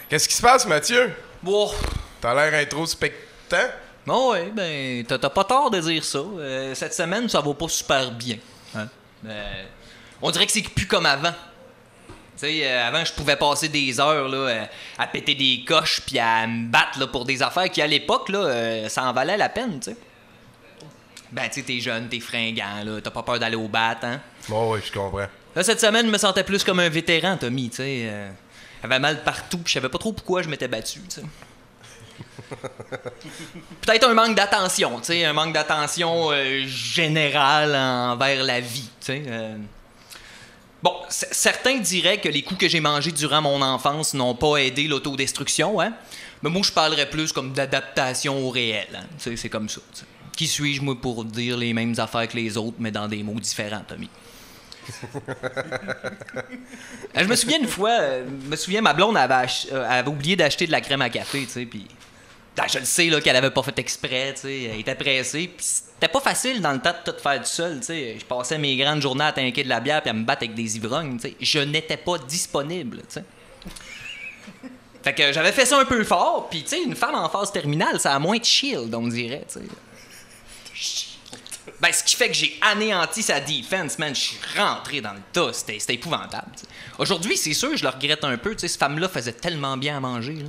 Qu'est-ce qui se passe, Mathieu? Bon. T'as l'air introspectant? Bon, ouais, ben, t'as pas tort de dire ça. Cette semaine, ça va pas super bien. Hein? On dirait que c'est plus comme avant. Tu sais, avant, je pouvais passer des heures là, à péter des coches puis à me battre là, pour des affaires qui, à l'époque, là, ça en valait la peine, tu sais. Ben, tu sais, t'es jeune, t'es fringant, là, t'as pas peur d'aller au bat, hein? Bon, oui, je comprends. Là, cette semaine, je me sentais plus comme un vétéran, Tommy, tu sais. J'avais mal partout, puis je savais pas trop pourquoi je m'étais battu, tu sais. Peut-être un manque d'attention, tu sais, un manque d'attention générale envers la vie, tu sais. Bon, certains diraient que les coups que j'ai mangés durant mon enfance n'ont pas aidé l'autodestruction, hein. Mais moi, je parlerais plus comme d'adaptation au réel, hein. Tu sais, c'est comme ça, tu sais. Qui suis-je, moi, pour dire les mêmes affaires que les autres, mais dans des mots différents, Tommy? Je me souviens une fois, ma blonde avait oublié d'acheter de la crème à café, tu sais, puis je le sais là qu'elle avait pas fait exprès, tu sais, elle était pressée, puis c'était pas facile dans le temps de tout faire tout seul, tu sais. Je passais mes grandes journées à tanker de la bière puis à me battre avec des ivrognes, tu sais. Je n'étais pas disponible, tu sais. Fait que j'avais fait ça un peu fort, puis tu sais, une femme en phase terminale, ça a moins de shield, on dirait, tu sais. Ben, ce qui fait que j'ai anéanti sa defense, man. Je suis rentré dans le tas. C'était épouvantable. T'sais. Aujourd'hui, c'est sûr, je le regrette un peu. Cette femme-là faisait tellement bien à manger. Là.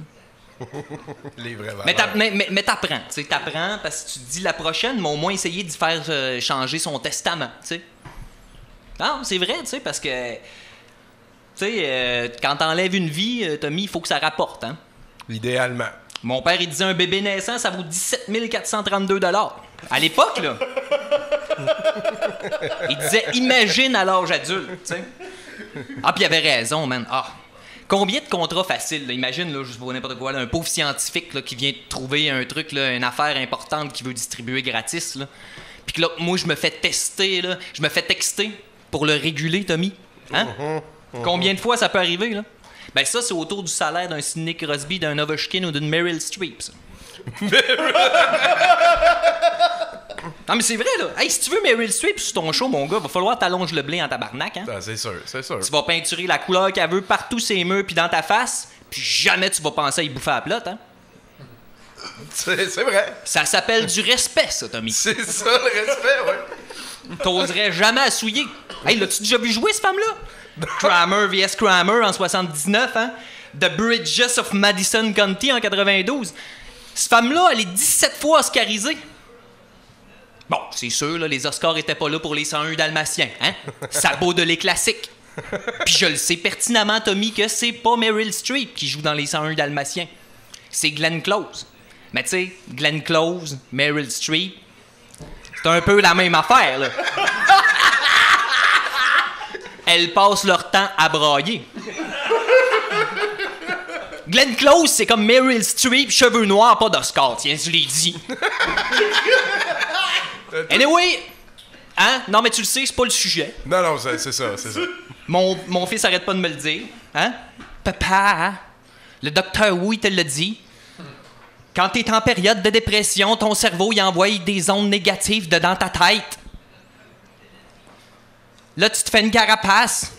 Les vraies valeurs. Mais t'apprends. T'apprends parce que tu te dis la prochaine, mais au moins essayer d'y faire changer son testament. T'sais. Non, c'est vrai, parce que quand t'enlèves une vie, Tommy, il faut que ça rapporte. Hein? Idéalement. Mon père, il disait un bébé naissant, ça vaut 17 432 $. À l'époque, là. Il disait, imagine à l'âge adulte, tu sais. Ah, puis il avait raison, man. Ah, combien de contrats faciles, là? Imagine, là, juste pour n'importe quoi, là, un pauvre scientifique là, qui vient de trouver un truc, là, une affaire importante qu'il veut distribuer gratis, là. Puis que là, moi, je me fais tester, là. Je me fais texter pour le réguler, Tommy. Hein? Combien de fois ça peut arriver, là? Ben ça, c'est autour du salaire d'un Sidney Crosby, d'un Ovechkin ou d'une Meryl Streep, ça. Non, mais c'est vrai, là. Hey, si tu veux Meryl Streep sur ton show, mon gars, va falloir t'allonger le blé en tabarnak, hein? Ah, c'est sûr, c'est sûr. Tu vas peinturer la couleur qu'elle veut partout ses murs puis dans ta face, puis jamais tu vas penser à y bouffer à la plotte, hein? C'est vrai. Ça s'appelle du respect, ça, Tommy. C'est ça, le respect, ouais. T'oserais jamais à souiller. Hey, l'as-tu déjà vu jouer, cette femme-là? Kramer vs. Kramer en 79, hein? The Bridges of Madison County en 92. Cette femme-là, elle est 17 fois oscarisée. Bon, c'est sûr, là, les Oscars étaient pas là pour les 101 Dalmatiens, hein? Ça vaut de les classiques. Puis je le sais pertinemment, Tommy, que c'est pas Meryl Streep qui joue dans les 101 Dalmatiens. C'est Glenn Close. Mais tu sais, Glenn Close, Meryl Streep, c'est un peu la même affaire, là. Elles passent leur temps à brailler. Glenn Close, c'est comme Meryl Streep, cheveux noirs, pas d'Oscar, tiens, je l'ai dit. Anyway, hein? Non, mais tu le sais, c'est pas le sujet. Non, c'est ça, c'est ça. Mon fils arrête pas de me le dire, hein? Papa, hein? Le docteur Wu, il te l'a dit. Quand t'es en période de dépression, ton cerveau, il envoie des ondes négatives dedans ta tête. Là, tu te fais une carapace.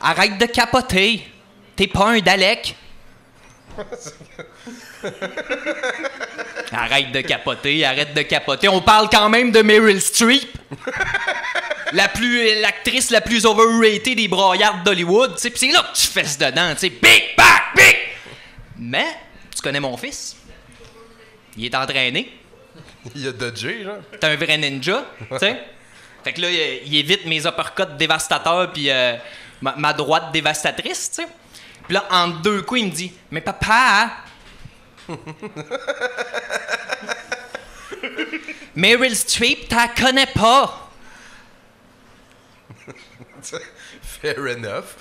Arrête de capoter. T'es pas un Dalek. Arrête de capoter. On parle quand même de Meryl Streep. L'actrice la plus overrated des broyards d'Hollywood. Pis c'est là que tu fesses dedans. T'sais. Big, back, big! Mais, tu connais mon fils. Il est entraîné. Il a dodgé, là. T'es un vrai ninja, tu sais. Fait que là, il évite mes uppercuts dévastateurs puis ma droite dévastatrice, tu sais. Puis là, en deux coups, il me dit « Mais papa! Meryl Streep, t'as connais pas! » Fair enough.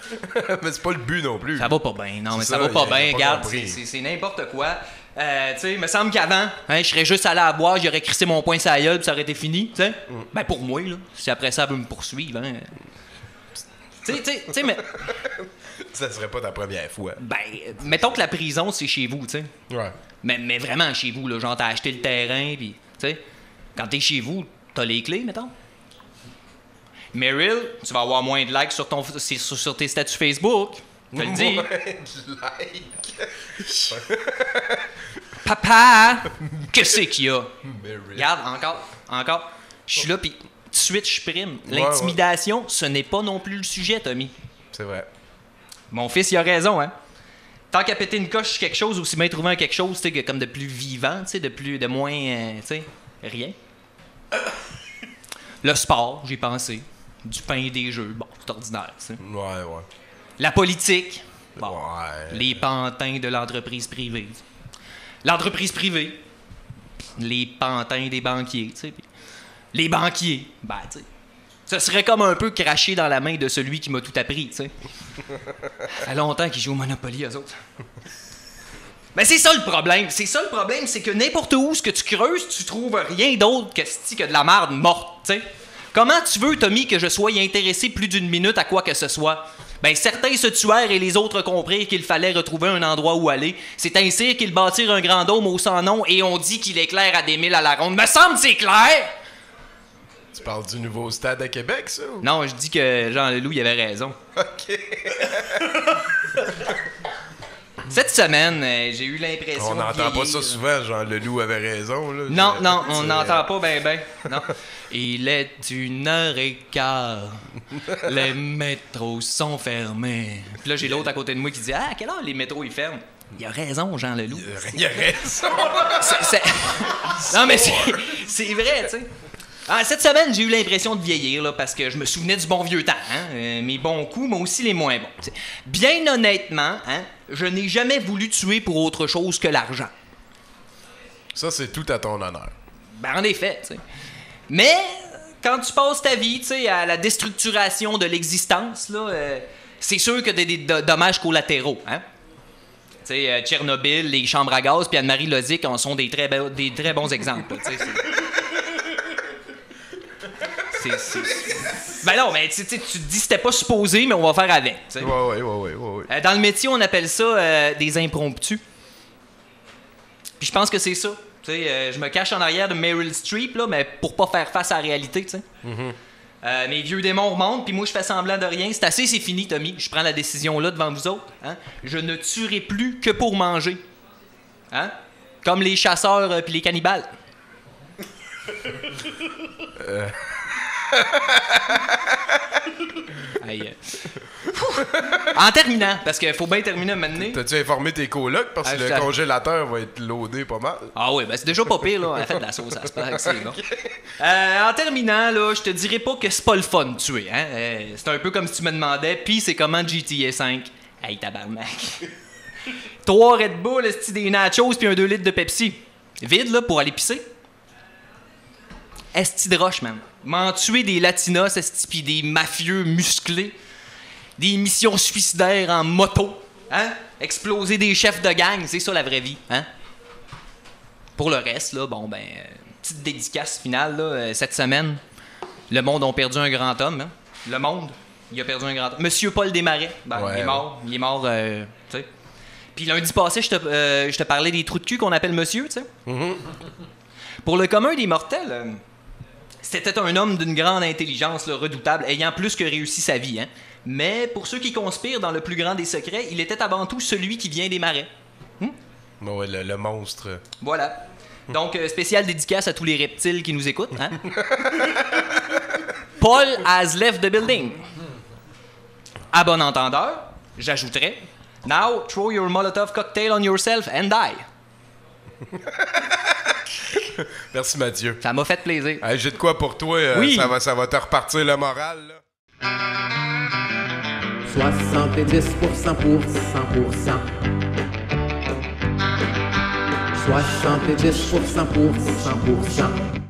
Mais c'est pas le but non plus. Ça va pas bien, non, mais ça va pas bien. Regarde, c'est n'importe quoi. Tu sais, il me semble qu'avant, hein, je serais juste allé à boire, j'aurais crissé mon poing sur la gueule, puis ça aurait été fini, tu sais. Ben, pour moi, là. Si après ça, elle veut me poursuivre, hein. Tu sais, mais. Ça serait pas ta première fois. Ben, mettons que la prison, c'est chez vous, tu sais. Ouais. Mais vraiment chez vous, là. Genre, t'as acheté le terrain, puis, tu sais, quand t'es chez vous, t'as les clés, mettons. Meryl, tu vas avoir moins de likes sur tes statuts Facebook. Je te le dis. Ouais, du like. Papa, qu'est-ce qu'il y a? Mary. Regarde, encore. Je suis là, puis tout de suite, je prime. Ouais, L'intimidation, ce n'est pas non plus le sujet, Tommy. C'est vrai. Mon fils, il a raison, hein. Tant qu'à péter une coche sur quelque chose, aussi bien trouver un quelque chose, tu sais, comme de plus vivant, tu sais, de moins, tu sais, rien. Le sport, j'ai pensé. Du pain et des jeux, bon, c'est ordinaire, tu sais. Ouais. La politique, bon, Ouais. les pantins de l'entreprise privée. L'entreprise privée, les pantins des banquiers, tu sais. Puis les banquiers, ben, tu sais. Ce serait comme un peu cracher dans la main de celui qui m'a tout appris, tu sais. Ça fait longtemps qu'ils jouent au Monopoly, eux autres. Mais c'est ça le problème. C'est que n'importe où ce que tu creuses, tu trouves rien d'autre que de la merde morte, tu sais. Comment tu veux, Tommy, que je sois intéressé plus d'une minute à quoi que ce soit? Ben, certains se tuèrent et les autres comprirent qu'il fallait retrouver un endroit où aller. C'est ainsi qu'ils bâtirent un grand dôme au sans nom et on dit qu'il éclaire à des milles à la ronde. Me semble c'est clair! Tu parles du nouveau stade à Québec, ça? Ou? Non, je dis que Jean Leloup, il avait raison. OK. Cette semaine, j'ai eu l'impression On de n'entend pas vieillir. ça souvent, genre le loup avait raison. Là. Non, on n'entend pas ben. Non. Il est 1h15. Les métros sont fermés. Puis là, j'ai l'autre à côté de moi qui dit « Ah, à quelle heure les métros, ils ferment? » Il a raison, Jean Leloup. Il a raison. Non, mais c'est vrai, tu sais. Cette semaine, j'ai eu l'impression de vieillir là, parce que je me souvenais du bon vieux temps. Hein? Mes bons coups, mais aussi les moins bons. T'sais. Bien honnêtement, hein, je n'ai jamais voulu tuer pour autre chose que l'argent. Ça, c'est tout à ton honneur. Ben, en effet, tu sais. Mais quand tu passes ta vie, tu sais, à la déstructuration de l'existence, là, c'est sûr que des dommages collatéraux, hein. Tu sais, Tchernobyl, les chambres à gaz, puis Anne-Marie Lozic en sont des très bons exemples. Tu sais, Ben non, mais tu te dis c'était pas supposé, mais on va faire avec. T'sais. Ouais. Dans le métier, on appelle ça des impromptus. Puis je pense que c'est ça. Je me cache en arrière de Meryl Streep, là, mais pour pas faire face à la réalité. Mes vieux démons remontent, puis moi je fais semblant de rien. C'est assez, c'est fini, Tommy. Je prends la décision là devant vous autres. Hein? Je ne tuerai plus que pour manger. Hein? Comme les chasseurs puis les cannibales. Aïe. En terminant, parce qu'il faut bien terminer maintenant. T'as-tu informé tes colocs? Parce que le congélateur va être loadé pas mal. Ah oui, ben c'est déjà pas pire, là. Elle fait de la sauce, ça se passe, c'est bon. En terminant, là, je te dirais pas que c'est pas le fun de tuer, hein. C'est un peu comme si tu me demandais, pis c'est comment GTA 5? Hey, tabarnak. 3 Red Bull, des nachos, puis un 2 litres de Pepsi. Vide, là, pour aller pisser. Esti de roche, man. M'en tuer des latinos, esti, pis des mafieux musclés. Des missions suicidaires en moto. Hein? Exploser des chefs de gang, c'est ça la vraie vie. Hein? Pour le reste, là, bon, ben, petite dédicace finale, là, cette semaine. Le monde a perdu un grand homme. Hein? Le monde, il a perdu un grand homme. Monsieur Paul Desmarais, ben, ouais, il est mort, tu sais. Puis lundi passé, je te parlais des trous de cul qu'on appelle monsieur, tu sais. Mm-hmm. Pour le commun des mortels, c'était un homme d'une grande intelligence, là, redoutable, ayant plus que réussi sa vie. Hein. Mais pour ceux qui conspirent dans le plus grand des secrets, il était avant tout celui qui vient des marais. Ouais, le monstre. Voilà. Donc, spécial dédicace à tous les reptiles qui nous écoutent. Hein? Paul has left the building. À bon entendeur, j'ajouterais Now, throw your Molotov cocktail on yourself and die. Merci, Mathieu. Ça m'a fait plaisir. Hey, j'ai de quoi pour toi. Oui. Ça va te repartir le moral. Là. 70% pour 100%. 70% pour 100%.